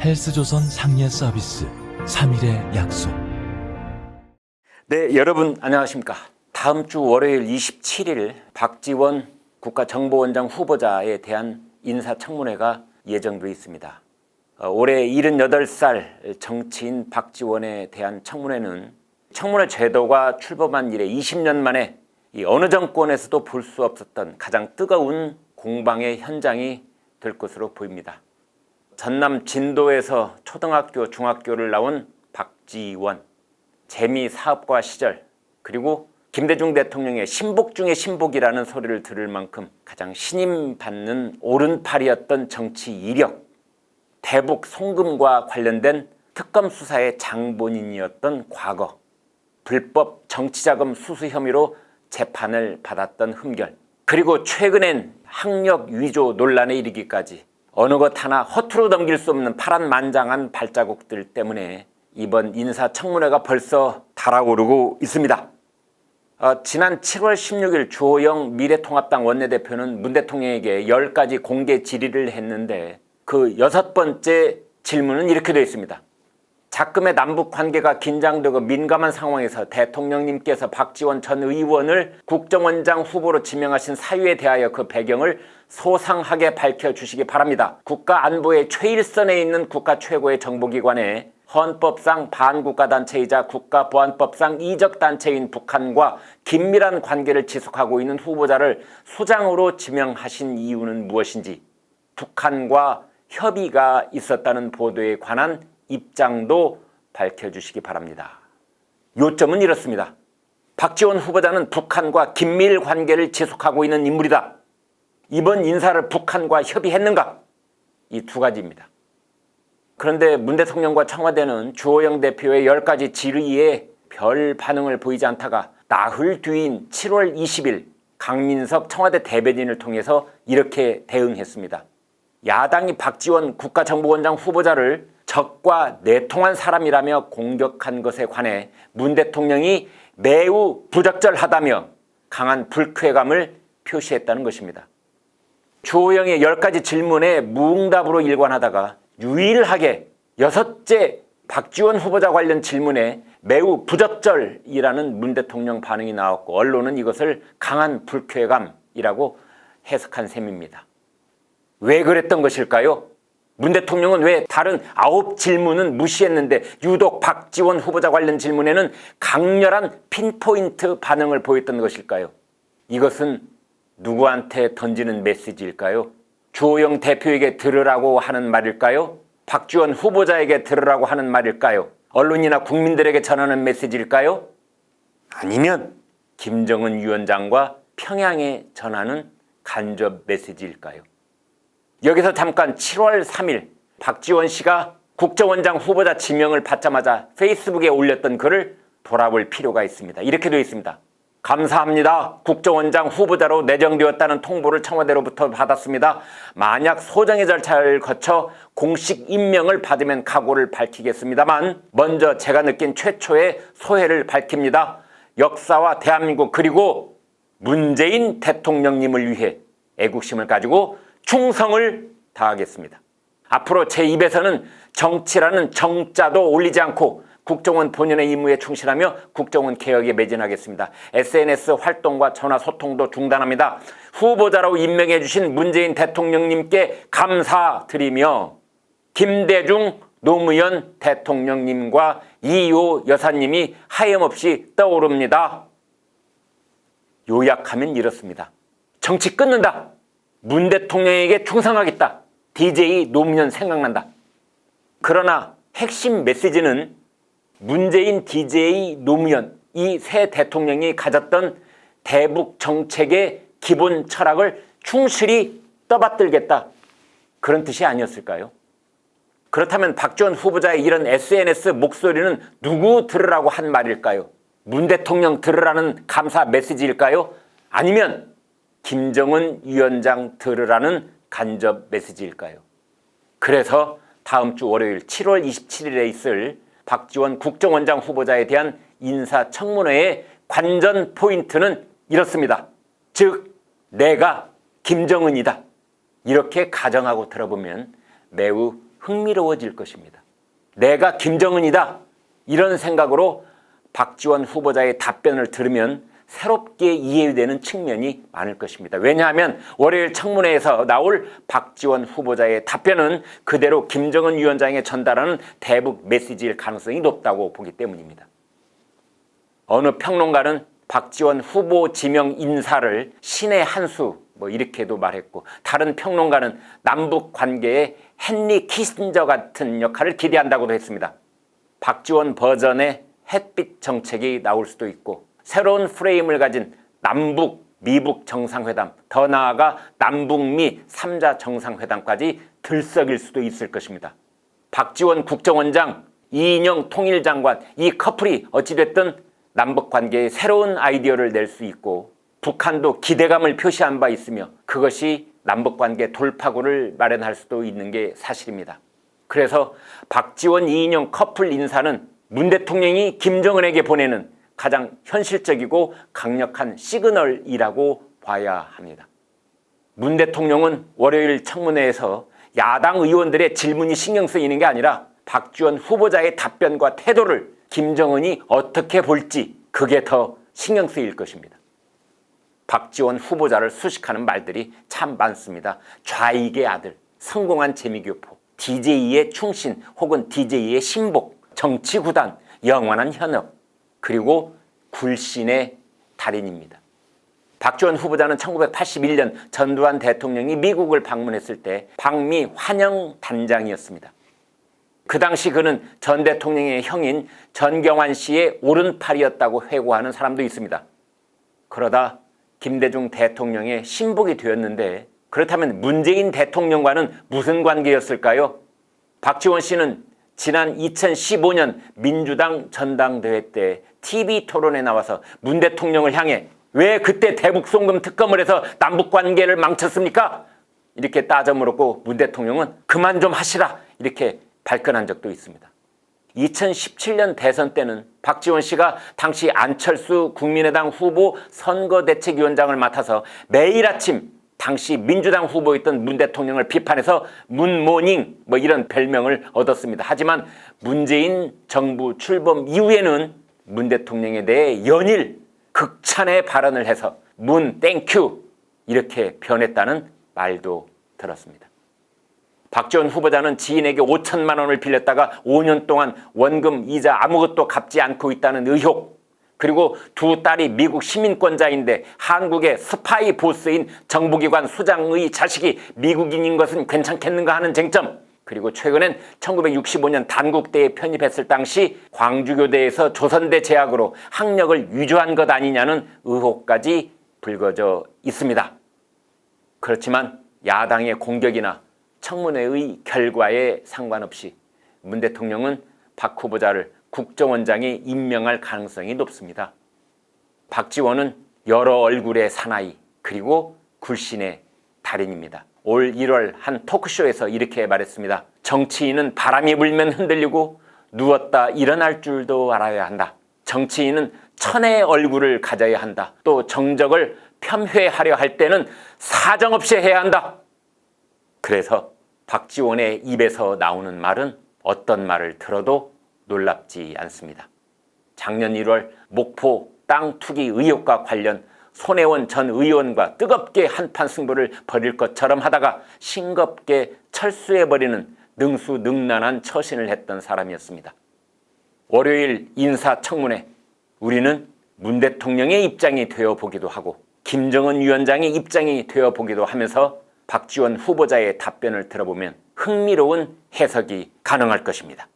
헬스조선 상례 서비스 3일의 약속. 네, 여러분 안녕하십니까. 다음 주 월요일 27일 박지원 국가정보원장 후보자에 대한 인사청문회가 예정되어 있습니다. 올해 78살 정치인 박지원에 대한 청문회는 청문회 제도가 출범한 이래 20년 만에 어느 정권에서도 볼 수 없었던 가장 뜨거운 공방의 현장이 될 것으로 보입니다. 전남 진도에서 초등학교, 중학교를 나온 박지원, 재미사업가 시절, 그리고 김대중 대통령의 신복 중의 신복이라는 소리를 들을 만큼 가장 신임받는 오른팔이었던 정치 이력, 대북 송금과 관련된 특검 수사의 장본인이었던 과거, 불법 정치자금 수수 혐의로 재판을 받았던 흠결, 그리고 최근엔 학력 위조 논란에 이르기까지 어느 것 하나 허투루 넘길 수 없는 파란만장한 발자국들 때문에 이번 인사청문회가 벌써 달아오르고 있습니다. 지난 7월 16일 주호영 미래통합당 원내대표는 문 대통령에게 10가지 공개 질의를 했는데 그 6번째 질문은 이렇게 되어 있습니다. 작금의 남북 관계가 긴장되고 민감한 상황에서 대통령님께서 박지원 전 의원을 국정원장 후보로 지명하신 사유에 대하여 그 배경을 소상하게 밝혀주시기 바랍니다. 국가 안보의 최일선에 있는 국가 최고의 정보기관에 헌법상 반국가단체이자 국가보안법상 이적단체인 북한과 긴밀한 관계를 지속하고 있는 후보자를 수장으로 지명하신 이유는 무엇인지, 북한과 협의가 있었다는 보도에 관한 입장도 밝혀주시기 바랍니다. 요점은 이렇습니다. 박지원 후보자는 북한과 긴밀 관계를 지속하고 있는 인물이다. 이번 인사를 북한과 협의했는가? 이 두 가지입니다. 그런데 문 대통령과 청와대는 주호영 대표의 10가지 질의에 별 반응을 보이지 않다가 나흘 뒤인 7월 20일 강민석 청와대 대변인을 통해서 이렇게 대응했습니다. 야당이 박지원 국가정보원장 후보자를 적과 내통한 사람이라며 공격한 것에 관해 문 대통령이 매우 부적절하다며 강한 불쾌감을 표시했다는 것입니다. 주호영의 10가지 질문에 무응답으로 일관하다가 유일하게 6째 박지원 후보자 관련 질문에 매우 부적절이라는 문 대통령 반응이 나왔고 언론은 이것을 강한 불쾌감이라고 해석한 셈입니다. 왜 그랬던 것일까요? 문 대통령은 왜 다른 9질문은 무시했는데 유독 박지원 후보자 관련 질문에는 강렬한 핀포인트 반응을 보였던 것일까요? 이것은 누구한테 던지는 메시지일까요? 주호영 대표에게 들으라고 하는 말일까요? 박지원 후보자에게 들으라고 하는 말일까요? 언론이나 국민들에게 전하는 메시지일까요? 아니면 김정은 위원장과 평양에 전하는 간접 메시지일까요? 여기서 잠깐 7월 3일 박지원 씨가 국정원장 후보자 지명을 받자마자 페이스북에 올렸던 글을 돌아볼 필요가 있습니다. 이렇게 되어 있습니다. 감사합니다. 국정원장 후보자로 내정되었다는 통보를 청와대로부터 받았습니다. 만약 소정의 절차를 거쳐 공식 임명을 받으면 각오를 밝히겠습니다만 먼저 제가 느낀 최초의 소회를 밝힙니다. 역사와 대한민국 그리고 문재인 대통령님을 위해 애국심을 가지고 충성을 다하겠습니다. 앞으로 제 입에서는 정치라는 정자도 올리지 않고 국정원 본연의 임무에 충실하며 국정원 개혁에 매진하겠습니다. SNS 활동과 전화 소통도 중단합니다. 후보자로 임명해 주신 문재인 대통령님께 감사드리며 김대중 노무현 대통령님과 이호 여사님이 하염없이 떠오릅니다. 요약하면 이렇습니다. 정치 끊는다. 문 대통령에게 충성하겠다. DJ 노무현 생각난다. 그러나 핵심 메시지는 문재인, DJ 노무현 이 세 대통령이 가졌던 대북 정책의 기본 철학을 충실히 떠받들겠다. 그런 뜻이 아니었을까요? 그렇다면 박지원 후보자의 이런 SNS 목소리는 누구 들으라고 한 말일까요? 문 대통령 들으라는 감사 메시지일까요? 아니면 김정은 위원장 들으라는 간접 메시지일까요? 그래서 다음 주 월요일 7월 27일에 있을 박지원 국정원장 후보자에 대한 인사청문회의 관전 포인트는 이렇습니다. 즉, 내가 김정은이다. 이렇게 가정하고 들어보면 매우 흥미로워질 것입니다. 내가 김정은이다, 이런 생각으로 박지원 후보자의 답변을 들으면 새롭게 이해되는 측면이 많을 것입니다. 왜냐하면 월요일 청문회에서 나올 박지원 후보자의 답변은 그대로 김정은 위원장에 전달하는 대북 메시지일 가능성이 높다고 보기 때문입니다. 어느 평론가는 박지원 후보 지명 인사를 신의 한 수 이렇게도 말했고, 다른 평론가는 남북 관계에 헨리 키신저 같은 역할을 기대한다고도 했습니다. 박지원 버전의 햇빛 정책이 나올 수도 있고, 새로운 프레임을 가진 남북, 미북 정상회담, 더 나아가 남북미 3자 정상회담까지 들썩일 수도 있을 것입니다. 박지원 국정원장, 이인영 통일장관, 이 커플이 어찌됐든 남북관계에 새로운 아이디어를 낼 수 있고, 북한도 기대감을 표시한 바 있으며 그것이 남북관계 돌파구를 마련할 수도 있는 게 사실입니다. 그래서 박지원, 이인영 커플 인사는 문 대통령이 김정은에게 보내는 가장 현실적이고 강력한 시그널이라고 봐야 합니다. 문 대통령은 월요일 청문회에서 야당 의원들의 질문이 신경 쓰이는 게 아니라 박지원 후보자의 답변과 태도를 김정은이 어떻게 볼지, 그게 더 신경 쓰일 것입니다. 박지원 후보자를 수식하는 말들이 참 많습니다. 좌익의 아들, 성공한 재미교포, DJ의 충신 혹은 DJ의 신복, 정치구단, 영원한 현역, 그리고 굴신의 달인입니다. 박지원 후보자는 1981년 전두환 대통령이 미국을 방문했을 때 방미 환영 단장이었습니다. 그 당시 그는 전 대통령의 형인 전경환 씨의 오른팔이었다고 회고하는 사람도 있습니다. 그러다 김대중 대통령의 신복이 되었는데, 그렇다면 문재인 대통령과는 무슨 관계였을까요? 박지원 씨는 지난 2015년 민주당 전당대회 때 TV 토론에 나와서 문 대통령을 향해 왜 그때 대북 송금 특검을 해서 남북 관계를 망쳤습니까? 이렇게 따져 물었고, 문 대통령은 그만 좀 하시라, 이렇게 발끈한 적도 있습니다. 2017년 대선 때는 박지원 씨가 당시 안철수 국민의당 후보 선거대책위원장을 맡아서 매일 아침 당시 민주당 후보였던 문 대통령을 비판해서 문모닝 이런 별명을 얻었습니다. 하지만 문재인 정부 출범 이후에는 문 대통령에 대해 연일 극찬의 발언을 해서 문 땡큐 이렇게 변했다는 말도 들었습니다. 박지원 후보자는 지인에게 5천만 원을 빌렸다가 5년 동안 원금 이자 아무것도 갚지 않고 있다는 의혹, 그리고 두 딸이 미국 시민권자인데 한국의 스파이 보스인 정보기관 수장의 자식이 미국인인 것은 괜찮겠는가 하는 쟁점, 그리고 최근엔 1965년 단국대에 편입했을 당시 광주교대에서 조선대 제학으로 학력을 위조한 것 아니냐는 의혹까지 불거져 있습니다. 그렇지만 야당의 공격이나 청문회의 결과에 상관없이 문 대통령은 박 후보자를 국정원장에 임명할 가능성이 높습니다. 박지원은 여러 얼굴의 사나이, 그리고 굴신의 달인입니다. 올 1월 한 토크쇼에서 이렇게 말했습니다. 정치인은 바람이 불면 흔들리고 누웠다 일어날 줄도 알아야 한다. 정치인은 천의 얼굴을 가져야 한다. 또 정적을 폄훼하려 할 때는 사정없이 해야 한다. 그래서 박지원의 입에서 나오는 말은 어떤 말을 들어도 놀랍지 않습니다. 작년 1월 목포 땅 투기 의혹과 관련 손혜원 전 의원과 뜨겁게 한판 승부를 벌일 것처럼 하다가 싱겁게 철수해버리는 능수능란한 처신을 했던 사람이었습니다. 월요일 인사청문회, 우리는 문 대통령의 입장이 되어보기도 하고 김정은 위원장의 입장이 되어보기도 하면서 박지원 후보자의 답변을 들어보면 흥미로운 해석이 가능할 것입니다.